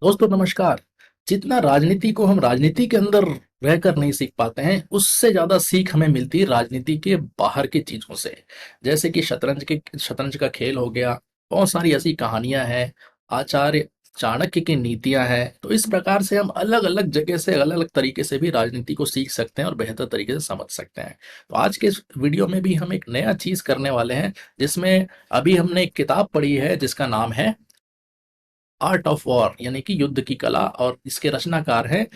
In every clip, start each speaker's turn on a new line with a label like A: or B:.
A: दोस्तों नमस्कार। जितना राजनीति को हम राजनीति के अंदर रहकर नहीं सीख पाते हैं, उससे ज्यादा सीख हमें मिलती है राजनीति के बाहर की चीजों से। जैसे कि शतरंज का खेल हो गया। बहुत सारी ऐसी कहानियां हैं। आचार्य चाणक्य की नीतियां हैं। तो इस प्रकार से हम अलग अलग जगह से अलग अलग तरीके से भी राजनीति को सीख सकते हैं और बेहतर तरीके से समझ सकते हैं। तो आज के इस वीडियो में भी हम एक नया चीज करने वाले हैं, जिसमें अभी हमने एक किताब पढ़ी है जिसका नाम है आर्ट ऑफ वॉर, यानी कि युद्ध की कला। और इसके रचनाकार हैं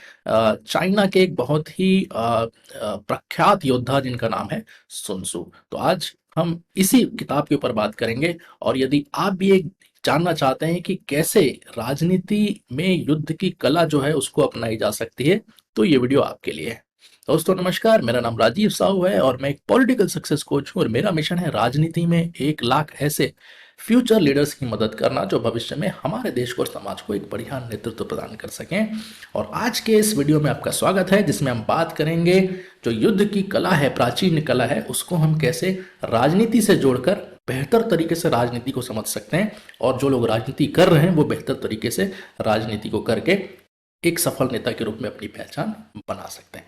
A: चाइना के एक बहुत ही प्रख्यात योद्धा जिनका नाम है sun tzu। तो आज हम इसी किताब के ऊपर बात करेंगे। और यदि आप भी एक जानना चाहते हैं कि कैसे राजनीति में युद्ध की कला जो है उसको अपनाई जा सकती है, तो ये वीडियो आपके लिए है। दोस्तों नमस्कार, मेरा नाम राजीव साहू है और मैं एक पॉलिटिकल सक्सेस कोच हूँ। और मेरा मिशन है राजनीति में 1 लाख ऐसे फ्यूचर लीडर्स की मदद करना जो भविष्य में हमारे देश को और समाज को एक बढ़िया नेतृत्व प्रदान कर सकें। और आज के इस वीडियो में आपका स्वागत है, जिसमें हम बात करेंगे जो युद्ध की कला है, प्राचीन कला है, उसको हम कैसे राजनीति से जोड़कर बेहतर तरीके से राजनीति को समझ सकते हैं। और जो लोग राजनीति कर रहे हैं वो बेहतर तरीके से राजनीति को करके एक सफल नेता के रूप में अपनी पहचान बना सकते हैं।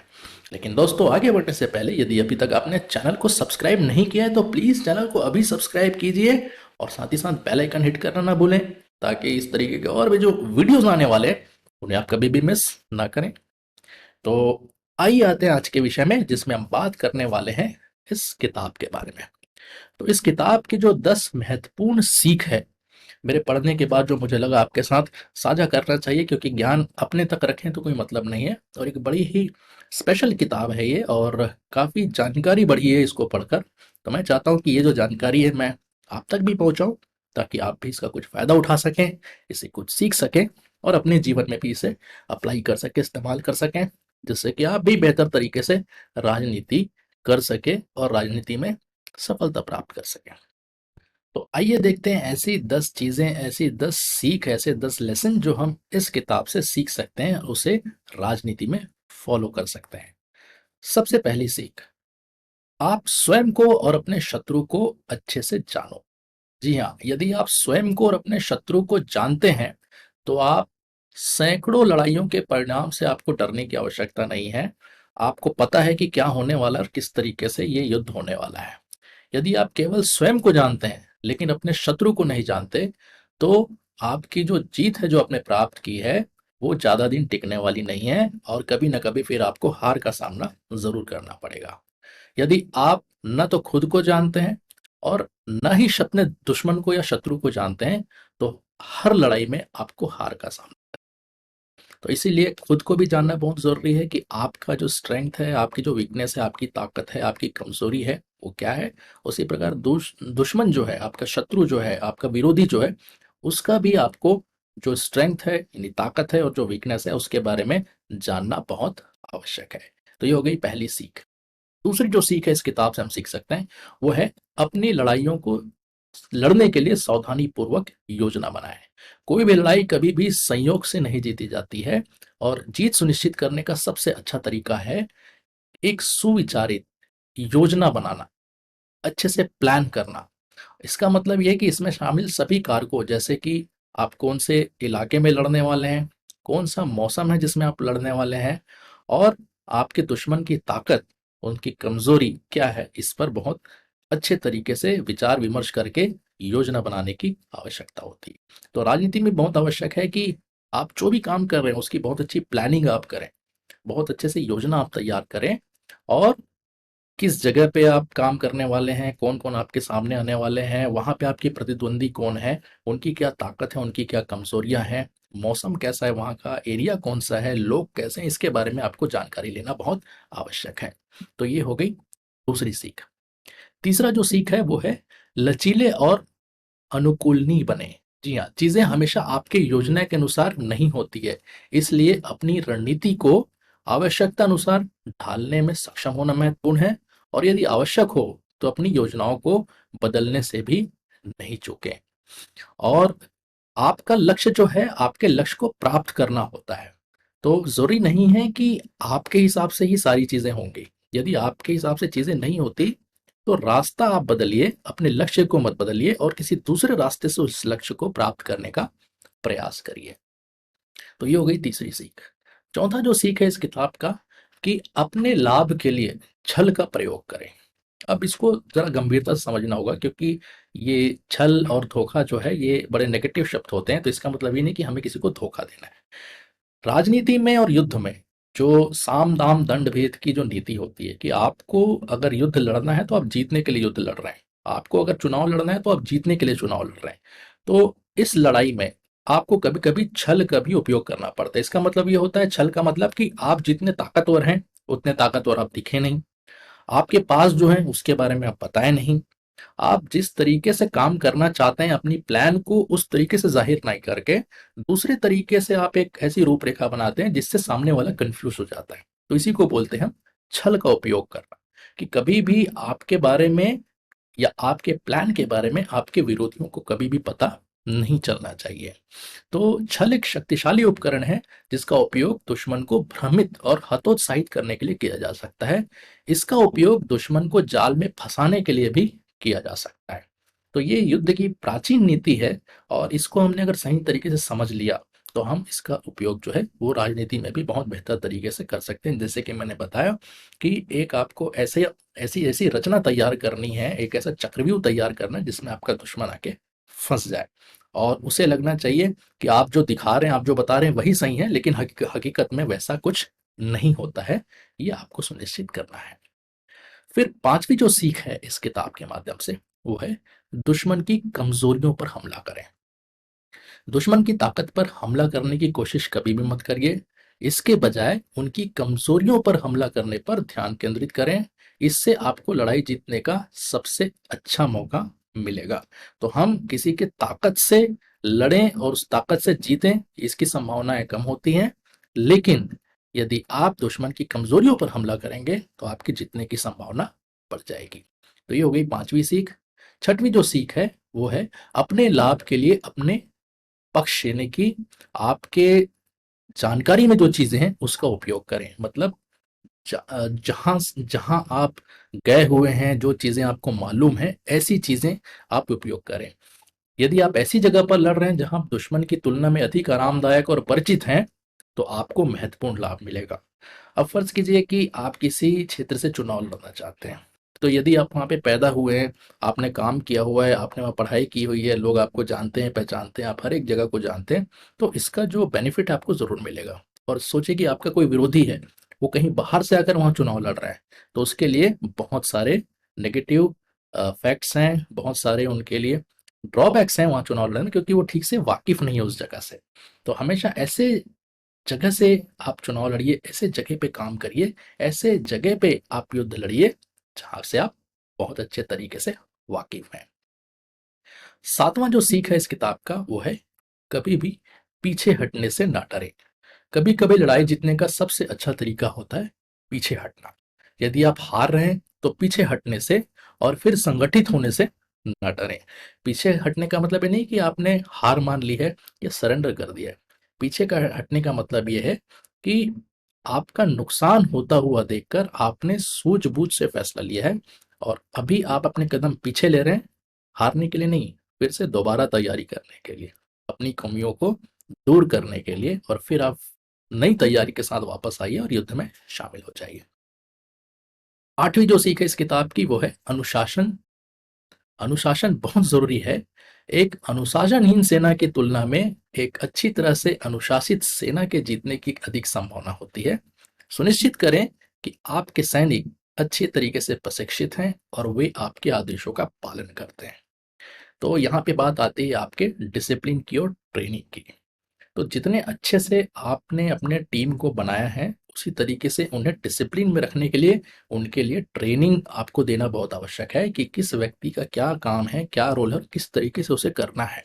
A: लेकिन दोस्तों, आगे बढ़ने से पहले यदि अभी तक आपने चैनल को सब्सक्राइब नहीं किया है तो प्लीज चैनल को अभी सब्सक्राइब कीजिए और साथ ही साथ बेल आइकन हिट करना ना भूलें, ताकि इस तरीके के और भी जो वीडियोस आने वाले हैं उन्हें आप कभी भी मिस ना करें। तो आइए आते हैं आज के विषय में, जिसमें हम बात करने वाले हैं इस किताब के बारे में। तो इस किताब की जो 10 महत्वपूर्ण सीख है, मेरे पढ़ने के बाद जो मुझे लगा आपके साथ साझा करना चाहिए, क्योंकि ज्ञान अपने तक रखें तो कोई मतलब नहीं है। और एक बड़ी ही स्पेशल किताब है ये, और काफ़ी जानकारी बड़ी है इसको पढ़कर। तो मैं चाहता हूँ कि ये जो जानकारी है मैं आप तक भी पहुँचाऊँ, ताकि आप भी इसका कुछ फ़ायदा उठा सकें, इससे कुछ सीख सकें और अपने जीवन में भी इसे अप्लाई कर सकें, इस्तेमाल कर सकें, जिससे कि आप भी बेहतर तरीके से राजनीति कर सकें और राजनीति में सफलता प्राप्त कर सकें। तो आइए देखते हैं ऐसी 10 चीजें, ऐसी 10 सीख, ऐसे 10 लेसन जो हम इस किताब से सीख सकते हैं और उसे राजनीति में फॉलो कर सकते हैं। सबसे पहली सीख, आप स्वयं को और अपने शत्रु को अच्छे से जानो। जी हाँ, यदि आप स्वयं को और अपने शत्रु को जानते हैं तो आप सैकड़ों लड़ाइयों के परिणाम से आपको डरने की आवश्यकता नहीं है। आपको पता है कि क्या होने वाला है और किस तरीके से ये युद्ध होने वाला है। यदि आप केवल स्वयं को जानते हैं लेकिन अपने शत्रु को नहीं जानते, तो आपकी जो जीत है जो आपने प्राप्त की है वो ज्यादा दिन टिकने वाली नहीं है, और कभी ना कभी फिर आपको हार का सामना जरूर करना पड़ेगा। यदि आप न तो खुद को जानते हैं और न ही अपने दुश्मन को या शत्रु को जानते हैं, तो हर लड़ाई में आपको हार का सामना। तो इसीलिए खुद को भी जानना बहुत ज़रूरी है कि आपका जो स्ट्रेंथ है, आपकी जो वीकनेस है, आपकी ताकत है, आपकी कमज़ोरी है, वो क्या है। उसी प्रकार दुश्मन जो है, आपका शत्रु जो है, आपका विरोधी जो है, उसका भी आपको जो स्ट्रेंथ है, यानी ताकत है, और जो वीकनेस है उसके बारे में जानना बहुत आवश्यक है। तो ये हो गई पहली सीख। दूसरी जो सीख है इस किताब से हम सीख सकते हैं, वो है अपनी लड़ाइयों को लड़ने के लिए सावधानी पूर्वक योजना बनाएं। कोई भी लड़ाई कभी भी संयोग से नहीं जीती जाती है, और जीत सुनिश्चित करने का सबसे अच्छा तरीका है एक सुविचारित योजना बनाना, अच्छे से प्लान करना। इसका मतलब यह है कि इसमें शामिल सभी कारकों, जैसे कि आप कौन से इलाके में लड़ने वाले हैं, कौन सा मौसम है जिसमें आप लड़ने वाले हैं, और आपके दुश्मन की ताकत, उनकी कमजोरी क्या है, इस पर बहुत अच्छे तरीके से विचार विमर्श करके योजना बनाने की आवश्यकता होती है। तो राजनीति में बहुत आवश्यक है कि आप जो भी काम कर रहे हैं उसकी बहुत अच्छी प्लानिंग आप करें, बहुत अच्छे से योजना आप तैयार करें, और किस जगह पे आप काम करने वाले हैं, कौन कौन आपके सामने आने वाले हैं, वहां पे आपके प्रतिद्वंदी कौन है, उनकी क्या ताकत है, उनकी क्या कमजोरियां हैं, मौसम कैसा है, वहां का एरिया कौन सा है, लोग कैसे हैं, इसके बारे में आपको जानकारी लेना बहुत आवश्यक है। तो ये हो गई दूसरी सीख। तीसरा जो सीख है वो है लचीले और अनुकूलनीय बने। जी हाँ, चीजें हमेशा आपके योजना के अनुसार नहीं होती है, इसलिए अपनी रणनीति को आवश्यकता अनुसार ढालने में सक्षम होना महत्वपूर्ण है। और यदि आवश्यक हो तो अपनी योजनाओं को बदलने से भी नहीं चूकें। और आपका लक्ष्य जो है, आपके लक्ष्य को प्राप्त करना होता है, तो जरूरी नहीं है कि आपके हिसाब से ही सारी चीजें होंगी। यदि आपके हिसाब से चीजें नहीं होती तो रास्ता आप बदलिए, अपने लक्ष्य को मत बदलिए और किसी दूसरे रास्ते से उस लक्ष्य को प्राप्त करने का प्रयास करिए। तो ये हो गई तीसरी सीख। चौथा जो सीख है इस किताब का, कि अपने लाभ के लिए छल का प्रयोग करें। अब इसको जरा गंभीरता से समझना होगा, क्योंकि ये छल और धोखा जो है ये बड़े नेगेटिव शब्द होते हैं। तो इसका मतलब ये नहीं कि हमें किसी को धोखा देना है। राजनीति में और युद्ध में जो साम दाम दंड भेद की जो नीति होती है, कि आपको अगर युद्ध लड़ना है तो आप जीतने के लिए युद्ध लड़ रहे हैं, आपको अगर चुनाव लड़ना है तो आप जीतने के लिए चुनाव लड़ रहे हैं। तो इस लड़ाई में आपको कभी कभी छल का भी उपयोग करना पड़ता है। इसका मतलब ये होता है, छल का मतलब कि आप जितने ताकतवर हैं उतने ताकतवर आप दिखे नहीं, आपके पास जो है उसके बारे में आप बताएं नहीं, आप जिस तरीके से काम करना चाहते हैं अपनी प्लान को उस तरीके से जाहिर नहीं करके दूसरे तरीके से आप एक ऐसी रूपरेखा बनाते हैं जिससे सामने वाला कंफ्यूज हो जाता है। तो इसी को बोलते हैं हम छल का उपयोग करना, कि कभी भी आपके बारे में या आपके प्लान के बारे में आपके विरोधियों को कभी भी पता नहीं चलना चाहिए। तो छल एक शक्तिशाली उपकरण है जिसका उपयोग दुश्मन को भ्रमित और हतोत्साहित करने के लिए किया जा सकता है। इसका उपयोग दुश्मन को जाल में फंसाने के लिए भी किया जा सकता है। तो ये युद्ध की प्राचीन नीति है, और इसको हमने अगर सही तरीके से समझ लिया तो हम इसका उपयोग जो है वो राजनीति में भी बहुत बेहतर तरीके से कर सकते हैं। जैसे कि मैंने बताया कि एक आपको ऐसे ऐसी ऐसी रचना तैयार करनी है, एक ऐसा चक्रव्यूह तैयार करना है जिसमें आपका दुश्मन आके फंस जाए, और उसे लगना चाहिए कि आप जो दिखा रहे हैं, आप जो बता रहे हैं वही सही है, लेकिन हकीकत में वैसा कुछ नहीं होता है। ये आपको सुनिश्चित करना है। फिर पांचवी जो सीख है इस किताब के माध्यम से, वो है दुश्मन की कमजोरियों पर हमला करें। दुश्मन की ताकत पर हमला करने की कोशिश कभी भी मत करिए, इसके बजाय उनकी कमजोरियों पर हमला करने पर ध्यान केंद्रित करें। इससे आपको लड़ाई जीतने का सबसे अच्छा मौका मिलेगा। तो हम किसी के ताकत से लड़ें और उस ताकत से जीतें, इसकी संभावनाएं कम होती हैं, लेकिन यदि आप दुश्मन की कमजोरियों पर हमला करेंगे तो आपकी जीतने की संभावना बढ़ जाएगी। तो ये हो गई पांचवी सीख। छठवीं जो सीख है वो है अपने लाभ के लिए अपने पक्ष, यानी कि आपके जानकारी में जो चीजें हैं उसका उपयोग करें। मतलब जहां जहां आप गए हुए हैं, जो चीजें आपको मालूम है, ऐसी चीजें आप उपयोग करें। यदि आप ऐसी जगह पर लड़ रहे हैं जहां आप दुश्मन की तुलना में अधिक आरामदायक और परिचित हैं, तो आपको महत्वपूर्ण लाभ मिलेगा। अब फर्ज कीजिए कि आप किसी क्षेत्र से चुनाव लड़ना चाहते हैं, तो यदि आप वहाँ पे पैदा हुए हैं, आपने काम किया हुआ है, आपने वहाँ पढ़ाई की हुई है, लोग आपको जानते हैं, पहचानते हैं, आप हर एक जगह को जानते हैं, तो इसका जो बेनिफिट आपको ज़रूर मिलेगा। और सोचिए कि आपका कोई विरोधी है, वो कहीं बाहर से आकर वहाँ चुनाव लड़ रहा है, तो उसके लिए बहुत सारे नेगेटिव फैक्ट्स हैं, बहुत सारे उनके लिए ड्रॉबैक्स हैं वहाँ चुनाव लड़ने में, क्योंकि वो ठीक से वाकिफ नहीं है उस जगह से। तो हमेशा ऐसे जगह से आप चुनाव लड़िए, ऐसे जगह पे काम करिए, ऐसे जगह पे आप युद्ध लड़िए जहां से आप बहुत अच्छे तरीके से वाकिफ हैं। सातवां जो सीख है इस किताब का वो है कभी भी पीछे हटने से ना डरे। कभी कभी लड़ाई जीतने का सबसे अच्छा तरीका होता है पीछे हटना। यदि आप हार रहे हैं तो पीछे हटने से और फिर संगठित होने से ना डरें। पीछे हटने का मतलब ये नहीं कि आपने हार मान ली है या सरेंडर कर दिया है। पीछे का हटने का मतलब ये है कि आपका नुकसान होता हुआ देखकर आपने सूझबूझ से फैसला लिया है, और अभी आप अपने कदम पीछे ले रहे हैं, हारने के लिए नहीं, फिर से दोबारा तैयारी करने के लिए, अपनी कमियों को दूर करने के लिए, और फिर आप नई तैयारी के साथ वापस आइए और युद्ध में शामिल हो जाइए। आठवीं जो सीख है इस किताब की वो है अनुशासन। अनुशासन बहुत जरूरी है। एक अनुशासनहीन सेना की तुलना में एक अच्छी तरह से अनुशासित सेना के जीतने की अधिक संभावना होती है। सुनिश्चित करें कि आपके सैनिक अच्छे तरीके से प्रशिक्षित हैं और वे आपके आदेशों का पालन करते हैं। तो यहाँ पे बात आती है आपके डिसिप्लिन की और ट्रेनिंग की। तो जितने अच्छे से आपने अपने टीम को बनाया है, उसी तरीके से उन्हें डिसिप्लिन में रखने के लिए उनके लिए ट्रेनिंग आपको देना बहुत आवश्यक है, कि किस व्यक्ति का क्या काम है, क्या रोल है, किस तरीके से उसे करना है।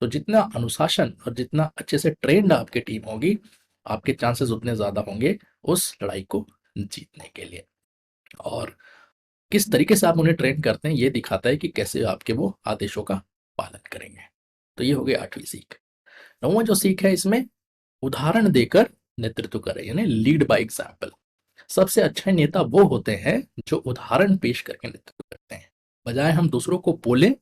A: तो जितना अनुशासन और जितना अच्छे से ट्रेंड आपकी टीम होगी, आपके चांसेस उतने ज़्यादा होंगे उस लड़ाई को जीतने के लिए। और किस तरीके से आप उन्हें ट्रेन करते हैं ये दिखाता है कि कैसे आपके वो आदेशों का पालन करेंगे। तो ये हो गई आठवीं सीख। नौवां जो सीख है इसमें उदाहरण देकर नेतृत्व करें, यानी लीड बाय एग्जाम्पल। सबसे अच्छे नेता वो होते हैं जो उदाहरण पेश करके नेतृत्व करते हैं। बजाय हम दूसरों को बोलें,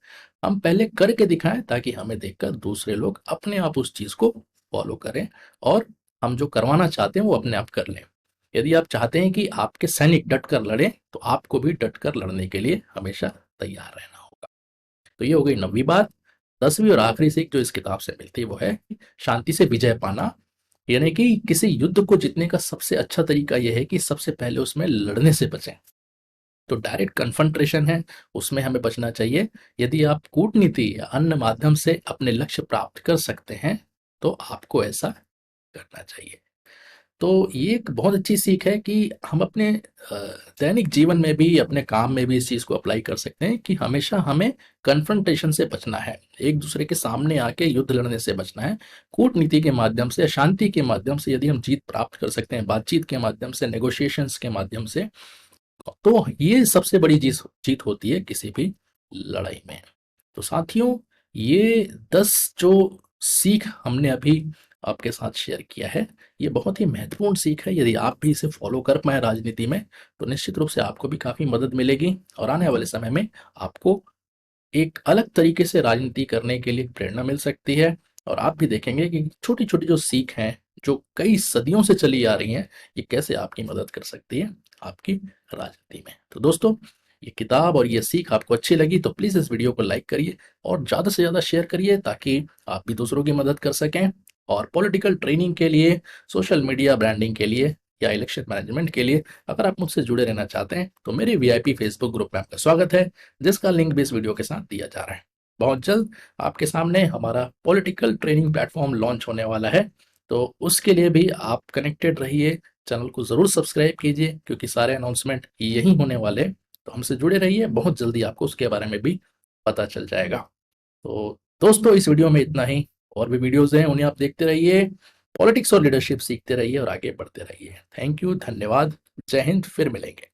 A: हम पहले करके दिखाएं ताकि हमें देखकर दूसरे लोग अपने आप उस चीज को फॉलो करें और हम जो करवाना चाहते हैं वो अपने आप कर लें। यदि आप चाहते हैं कि आपके सैनिक डट कर लड़ें, तो आपको भी डट कर लड़ने के लिए हमेशा तैयार रहना होगा। तो ये हो गई 9वीं बात। 10वीं और आखिरी सीख जो इस किताब से मिलती है वो है शांति से विजय पाना। यानी कि किसी युद्ध को जीतने का सबसे अच्छा तरीका यह है कि सबसे पहले उसमें लड़ने से बचें। तो डायरेक्ट कन्फ्रंटेशन है, उसमें हमें बचना चाहिए। यदि आप कूटनीति या अन्य माध्यम से अपने लक्ष्य प्राप्त कर सकते हैं, तो आपको ऐसा करना चाहिए। तो ये एक बहुत अच्छी सीख है कि हम अपने दैनिक जीवन में भी, अपने काम में भी इस चीज़ को अप्लाई कर सकते हैं कि हमेशा हमें कन्फ्रंटेशन से बचना है, एक दूसरे के सामने आके युद्ध लड़ने से बचना है। कूटनीति के माध्यम से, शांति के माध्यम से यदि हम जीत प्राप्त कर सकते हैं, बातचीत के माध्यम से, नेगोशिएशंस के माध्यम से, तो ये सबसे बड़ी जीत होती है किसी भी लड़ाई में। तो साथियों, ये 10 जो सीख हमने अभी आपके साथ शेयर किया है, ये बहुत ही महत्वपूर्ण सीख है। यदि आप भी इसे फॉलो कर पाए राजनीति में, तो निश्चित रूप से आपको भी काफ़ी मदद मिलेगी और आने वाले समय में आपको एक अलग तरीके से राजनीति करने के लिए प्रेरणा मिल सकती है। और आप भी देखेंगे कि छोटी-छोटी जो सीख हैं, जो कई सदियों से चली आ रही हैं, ये कैसे आपकी मदद कर सकती है आपकी राजनीति में। तो दोस्तों, ये किताब और ये सीख आपको अच्छी लगी तो प्लीज़ इस वीडियो को लाइक करिए और ज़्यादा से ज़्यादा शेयर करिए, ताकि आप भी दूसरों की मदद कर सकें। और पॉलिटिकल ट्रेनिंग के लिए, सोशल मीडिया ब्रांडिंग के लिए या इलेक्शन मैनेजमेंट के लिए अगर आप मुझसे जुड़े रहना चाहते हैं, तो मेरे वीआईपी फेसबुक ग्रुप में आपका स्वागत है, जिसका लिंक भी इस वीडियो के साथ दिया जा रहा है। बहुत जल्द आपके सामने हमारा पॉलिटिकल ट्रेनिंग प्लेटफॉर्म लॉन्च होने वाला है, तो उसके लिए भी आप कनेक्टेड रहिए, चैनल को ज़रूर सब्सक्राइब कीजिए, क्योंकि सारे अनाउंसमेंट यहीं होने वाले हैं। तो हमसे जुड़े रहिए, बहुत जल्दी आपको उसके बारे में भी पता चल जाएगा। तो दोस्तों, इस वीडियो में इतना ही। और भी वीडियोज़ हैं, उन्हें आप देखते रहिए, पॉलिटिक्स और लीडरशिप सीखते रहिए और आगे बढ़ते रहिए। थैंक यू, धन्यवाद, जय हिंद, फिर मिलेंगे।